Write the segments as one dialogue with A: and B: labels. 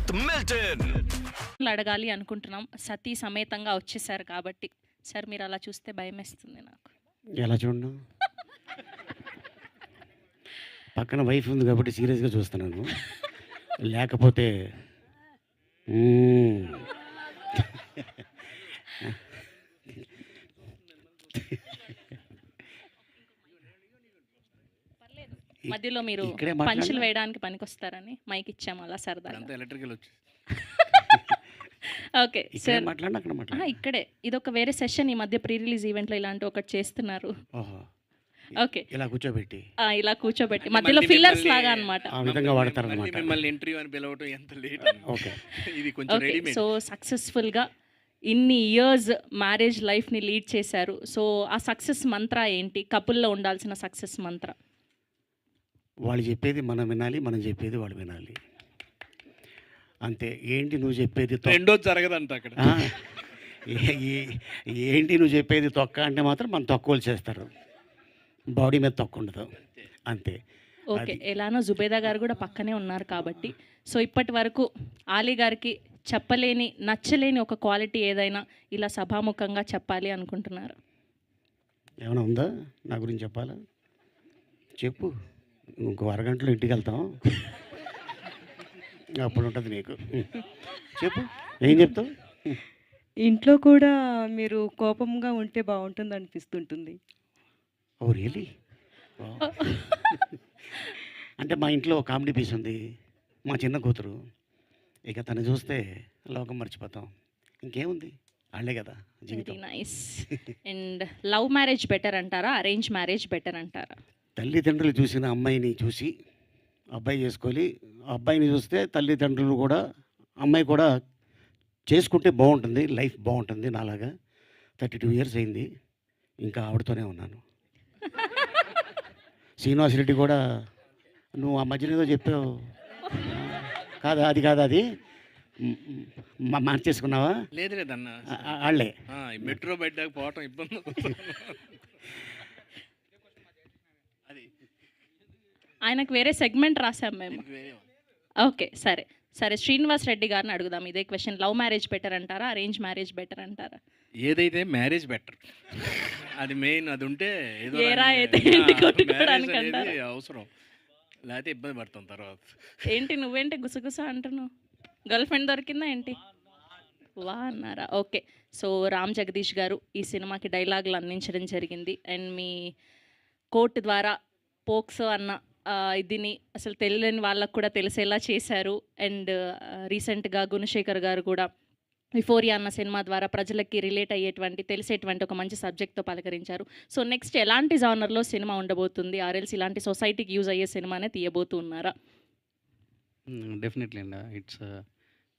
A: With Milton.
B: అడగాలి అనుకుంటున్నాం, సతీ సమేతంగా వచ్చేసారు కాబట్టి. సార్ మీరు అలా చూస్తే భయమేస్తుంది నాకు.
C: ఎలా చూడను, పక్కన వైఫ్ ఉంది కాబట్టి సీరియస్గా చూస్తున్నాను, లేకపోతే
B: మధ్యలో మీరు
C: ఇక్కడే
B: పంచులు
C: మాట్లాడనా?
B: వేయడానికి పనికొస్తారని మైక్ ఇచ్చాము అలా సరదాగా.
D: ఎలక్ట్రికల్ వచ్చి
B: ఓకే
C: ఇక్కడే
B: సార్,
C: మాట్లాడినా అక్కడ మాట్లాడినా.
B: ఇక్కడే ఇదొక వేరే సెషన్. ఈ మధ్య ప్రీ రిలీజ్ ఈవెంట్లో ఇలాంటి ఒకటి చేస్తున్నారు.
C: ఓహో,
B: ఓకే
C: ఇలా కూర్చోబెట్టి
B: ఇలా కూర్చోబెట్టి మధ్యలో ఫిల్లర్స్ లాగా అన్నమాట.
C: ఆ విధంగా వాడతారు అనమాట.
D: మిమ్మల్ని ఇంటర్వ్యూ అని పిలవటం ఎంత లేట్.
C: ఓకే,
D: ఇది కొంచెం
B: ఓకే
D: రెడీమేడ్.
B: సో సక్సెస్ఫుల్గా ఇన్ని ఇయర్స్ మ్యారేజ్ లైఫ్ని లీడ్ చేశారు. సో ఆ సక్సెస్ మంత్ర ఏంటి? కపుల్లో ఉండాల్సిన సక్సెస్ మంత్ర.
C: వాళ్ళు చెప్పేది మనం వినాలి, మనం చెప్పేది వాళ్ళు వినాలి, అంతే. ఏంటి నువ్వు చెప్పేది
D: రెండో జరగదంట అక్కడ.
C: ఏంటి నువ్వు చెప్పేది తొక్క అంటే మాత్రం మనం తక్కువలు చేస్తారు, బాడీ మీద తక్కువ ఉండదు, అంతే.
B: ఓకే, ఎలానో జుబేదా గారు కూడా పక్కనే ఉన్నారు కాబట్టి, సో ఇప్పటి వరకు ఆలీ గారికి చెప్పలేని నచ్చలేని ఒక క్వాలిటీ ఏదైనా ఇలా సభాముఖంగా చెప్పాలి అనుకుంటున్నారు?
C: ఏమైనా ఉందా నా గురించి చెప్పాలా? చెప్పు, ఇంకో అరగంటలో ఇంటికి వెళ్తాం, అప్పుడు ఉంటుంది నీకు. చెప్పు, ఏం చెప్తావు?
E: ఇంట్లో కూడా మీరు కోపంగా ఉంటే బాగుంటుంది అనిపిస్తుంటుంది.
C: Oh really? అంటే మా ఇంట్లో కామెడీ పీస్ ఉంది, మా చిన్న కూతురు. ఇక తను చూస్తే లోకం మర్చిపోతాం, ఇంకేముంది, వాళ్ళే కదా
B: వెరీ
C: జీవితం.
B: Nice. And love marriage better అంటారా, అరేంజ్ మ్యారేజ్ బెటర్ అంటారా?
C: తల్లిదండ్రులు చూసిన అమ్మాయిని చూసి అబ్బాయి చేసుకోవాలి, అబ్బాయిని చూస్తే తల్లిదండ్రులు కూడా అమ్మాయి కూడా చేసుకుంటే బాగుంటుంది, లైఫ్ బాగుంటుంది. నాలాగా 32 ఇయర్స్ అయింది, ఇంకా ఆవిడతోనే ఉన్నాను. శ్రీనివాసరెడ్డి కూడా నువ్వు ఆ మధ్యన ఏదో చెప్పావు, కాదా అది కాదా, అది మార్చేసుకున్నావా?
D: లేదు లేదన్న,
C: వాళ్ళే
D: మెట్రో బయటకు పోవటం ఇబ్బంది. అది
B: ఆయనకు వేరే సెగ్మెంట్ రాసాం మేము.
D: వేరే.
B: ఓకే సరే సరే, శ్రీనివాస్ రెడ్డి గారిని అడుగుదాం ఇదే క్వశ్చన్. లవ్ మ్యారేజ్ బెటర్ అంటారా, అరేంజ్ మ్యారేజ్ బెటర్ అంటారా?
D: ఏదైతే మ్యారేజ్ బెటర్, అది మెయిన్. అది ఉంటే ఏదో
B: ఏరా
D: రాని-
B: అయితే
D: ఆ,
B: ఏంటి
D: marriage
B: కొట్టుకోవడానికి
D: అనేది
B: అంటారా?
D: అవసరం, లేకపోతే ఇబ్బంది పడతాం తర్వాత.
B: ఏంటి నువ్వేంటి గుసగుస అంటున్నావు? గర్ల్ ఫ్రెండ్ దొరికిందా ఏంటి? వా అన్నారా? ఓకే, సో రామ్ జగదీష్ గారు ఈ సినిమాకి డైలాగులు అందించడం జరిగింది. అండ్ మీ కోర్టు ద్వారా పోక్సో అన్న ఇదిని అసలు తెలియని వాళ్ళకు కూడా తెలిసేలా చేశారు. అండ్ రీసెంట్గా గుణశేఖర్ గారు కూడా యుఫోరియా అన్న సినిమా ద్వారా ప్రజలకి రిలేట్ అయ్యేటువంటి తెలిసేటువంటి ఒక మంచి సబ్జెక్ట్తో పలకరించారు. సో నెక్స్ట్ ఎలాంటి జానర్లో సినిమా ఉండబోతుంది? ఆర్ఎల్స్ ఇలాంటి సొసైటీకి యూజ్ అయ్యే సినిమానే తీయబోతున్నారా?
F: డెఫినెట్లీ అండి, ఇట్స్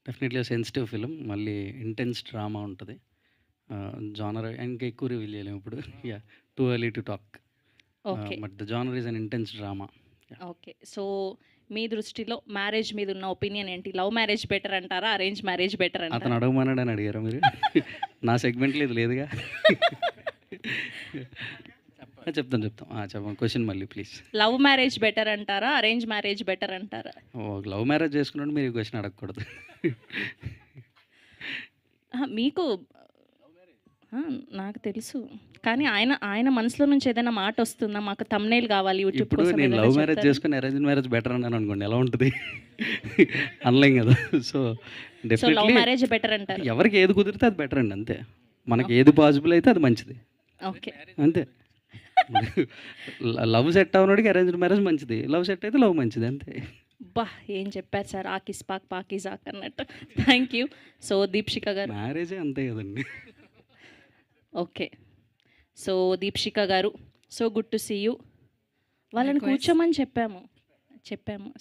F: డెఫినెట్లీ సెన్సిటివ్ ఫిలిం, మళ్ళీ ఇంటెన్స్ డ్రామా ఉంటుంది. జానర్ ఇంకా ఎక్కువ రివీల్ చేయలేము ఇప్పుడు, yeah too early to talk,
B: okay
F: but the genre is an intense drama.
B: Okay, so మీ దృష్టిలో మ్యారేజ్ మీద ఉన్న ఒపీనియన్ ఏంటి? లవ్ మ్యారేజ్ బెటర్ అంటారా, అరేంజ్ మ్యారేజ్ బెటర్
F: అతను
B: అంటారా?
F: అడగమన్నాడని అడిగారా మీరు? నా సెగ్మెంట్లో ఇది లేదుగా. చెప్తాను చెప్పండి క్వశ్చన్ మళ్ళీ ప్లీజ్.
B: లవ్ మ్యారేజ్ బెటర్ అంటారా, అరేంజ్ మ్యారేజ్ బెటర్ అంటారా?
F: లవ్ మ్యారేజ్ చేసుకున్నట్టు మీరు ఈ క్వశ్చన్ అడగకూడదు.
B: మీకు నాకు తెలుసు, కానీ ఆయన మనసులో నుంచి ఏదైనా మాట వస్తుందా? మాకు thumbnail కావాలి యూట్యూబ్
F: ఇప్పుడు
B: కోసం,
F: నేను
B: ఏదైనా
F: లవ్ మ్యారేజ్
B: చెప్తారా?
F: చేసుకుని అరేంజ్ మ్యారేజ్ బెటర్ అన్నాను అనుకోండి, ఎలా ఉంటుంది? అనలేం కదా. So
B: so love
F: definitely
B: marriage better అంటారు.
F: ఎవరికి ఏది కుదిరితే అది బెటర్ అండి, అంతే. మనకి ఏది పాసిబుల్ అయితే అది మంచిది,
B: ఓకే
F: అంతే. లవ్ సెట్ అవనోడికి అరేంజ్డ్ మ్యారేజ్ మంచిది, లవ్ సెట్ అయితే లవ్ మంచిది, అంతే.
B: బా ఏం చెప్పారు సార్, ఆకిస్ పాక్ పాకిజాక్ అన్నట్టు. Thank you. సో దీప్షిక గారు.
F: మ్యారేజే అంతే కదండి.
B: ఓకే, సో దీప్షిక గారు, so good to see you. వాళ్ళని కూర్చోమని చెప్పాము.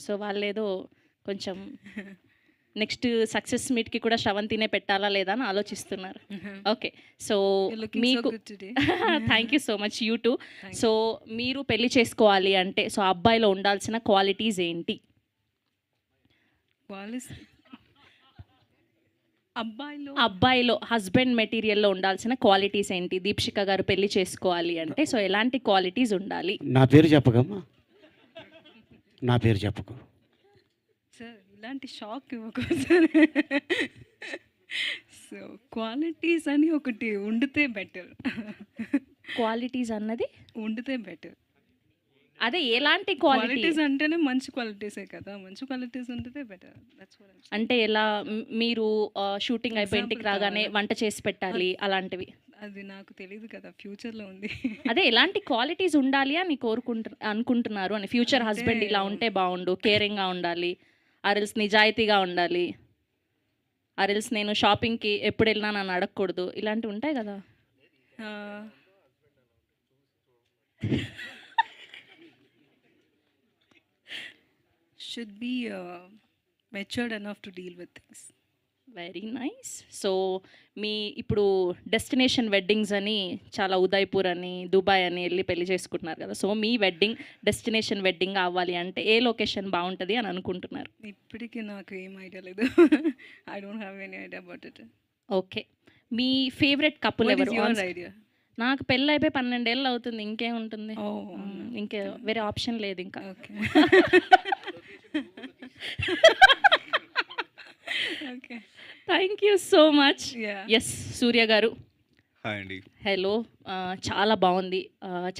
B: సో వాళ్ళు ఏదో కొంచెం నెక్స్ట్ సక్సెస్ మీట్కి కూడా శ్రవంతినే పెట్టాలా లేదా అని ఆలోచిస్తున్నారు. ఓకే, సో మీకు thank you so much, you two. So మీరు పెళ్లి చేసుకోవాలి అంటే సో అబ్బాయిలో ఉండాల్సిన క్వాలిటీస్ ఏంటి? అబ్బాయిలో హస్బెండ్ మెటీరియల్లో ఉండాల్సిన క్వాలిటీస్ ఏంటి? దీప్షిక గారు పెళ్లి చేసుకోవాలి అంటే సో ఎలాంటి క్వాలిటీస్ ఉండాలి?
C: నా పేరు చెప్పకమ్మా, నా పేరు చెప్పకు.
E: సార్ ఇలాంటి షాక్ ఇవ్వకూడదు. సో క్వాలిటీస్ అని ఒకటి ఉండితే బెటర్.
B: క్వాలిటీస్ అన్నది
E: ఉండితే బెటర్.
B: అదే ఎలాంటి క్వాలిటీ
E: క్వాలిటీస్ అంటేనే మంచి క్వాలిటీసే కదా, మంచి క్వాలిటీస్ ఉంటే better. That's what I am.
B: అంటే ఎలా మీరు షూటింగ్ అయిపోయి ఇంటికి
E: Example
B: రాగానే
E: కావాలా?
B: వంట చేసి పెట్టాలి అలాంటివి.
E: అది నాకు తెలియదు కదా, ఫ్యూచర్లో ఉంది.
B: అదే ఎలాంటి క్వాలిటీస్ ఉండాలి అని అనుకుంటున్నారు అని. ఫ్యూచర్
E: అంటే-
B: హస్బెండ్ ఇలా ఉంటే బాగుండు, కేరింగ్గా ఉండాలి, అరిల్స్ నిజాయితీగా ఉండాలి, అరిల్స్ నేను షాపింగ్కి ఎప్పుడు వెళ్ళినా నన్ను అడగకూడదు, ఇలాంటివి ఉంటాయి కదా.
E: Should be matured enough to deal with things.
B: Very nice. So మీ ఇప్పుడు డెస్టినేషన్ వెడ్డింగ్స్ అని చాలా ఉదయ్పూర్ అని దుబాయ్ అని వెళ్ళి పెళ్లి చేసుకుంటున్నారు కదా. సో మీ వెడ్డింగ్ డెస్టినేషన్ వెడ్డింగ్ అవ్వాలి అంటే ఏ లొకేషన్ బాగుంటుంది అని అనుకుంటున్నారు?
E: ఇప్పటికీ నాకు ఏం ఐడియా లేదు. I don't have any idea about it.
B: Okay, మీ ఫేవరెట్ కపుల్
E: వాట్
B: ఎవరు?
E: Is your idea?
B: నాకు పెళ్ళి అయిపోయి 12 ఏళ్ళు అవుతుంది, ఇంకేముంటుంది.
E: ఓ
B: ఇంకే వేరే ఆప్షన్ లేదు ఇంకా.
E: Okay. Okay.
B: Thank you so much.
E: Yeah.
B: Yes Surya garu,
D: hi అండి.
B: హలో. చాలా బాగుంది,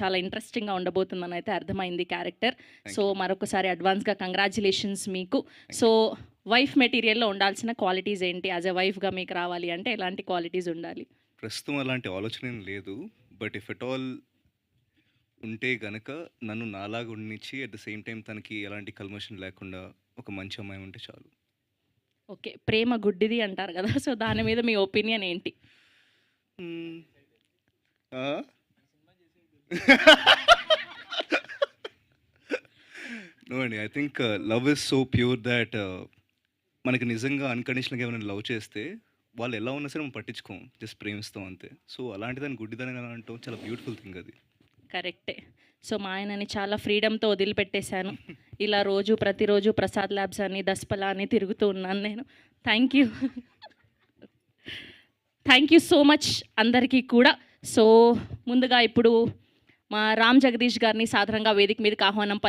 B: చాలా ఇంట్రెస్టింగ్గా ఉండబోతుందని అయితే అర్థమైంది క్యారెక్టర్. సో మరొకసారి అడ్వాన్స్గా కంగ్రాచులేషన్స్ మీకు. సో వైఫ్ మెటీరియల్లో ఉండాల్సిన క్వాలిటీస్ ఏంటి? యాజ్ ఎ వైఫ్గా మీకు రావాలి అంటే ఎలాంటి క్వాలిటీస్ ఉండాలి?
A: ప్రస్తుతం అలాంటి ఆలోచన ఏం లేదు. బట్ ఇఫ్ ఎట్ ఆల్ ఉంటే గనక నన్ను నాలాగా ఉండిచ్చి అట్ ద సేమ్ టైం తనకి ఎలాంటి కల్మషన్ లేకుండా ఒక మంచి అమ్మాయి ఉంటే చాలు.
B: ఓకే, ప్రేమ గుడ్డిది అంటారు కదా, సో దాని మీద మీ ఒపీనియన్ ఏంటి?
A: నో అండి, I think love is so pure that మనకి నిజంగా అన్కండిషనల్గా ఏమైనా లవ్ చేస్తే వాళ్ళు ఎలా ఉన్నా సరే మనం పట్టించుకోం, జస్ట్ ప్రేమిస్తాం అంతే. సో అలాంటి దాన్ని గుడ్డిదాన్ని ఎలా అంటాం, చాలా బ్యూటిఫుల్ థింగ్ అది.
B: కరెక్టే. సో మా ఆయనని చాలా ఫ్రీడమ్తో వదిలిపెట్టేశాను. ఇలా ప్రతిరోజు ప్రసాద్ ల్యాబ్స్ అని దస్పలా అని తిరుగుతూ ఉన్నాను నేను. Thank you, thank you so much అందరికీ కూడా. సో ముందుగా ఇప్పుడు మా రామ్ జగదీష్ గారిని సాధారణంగా వేదిక మీదకి ఆహ్వానం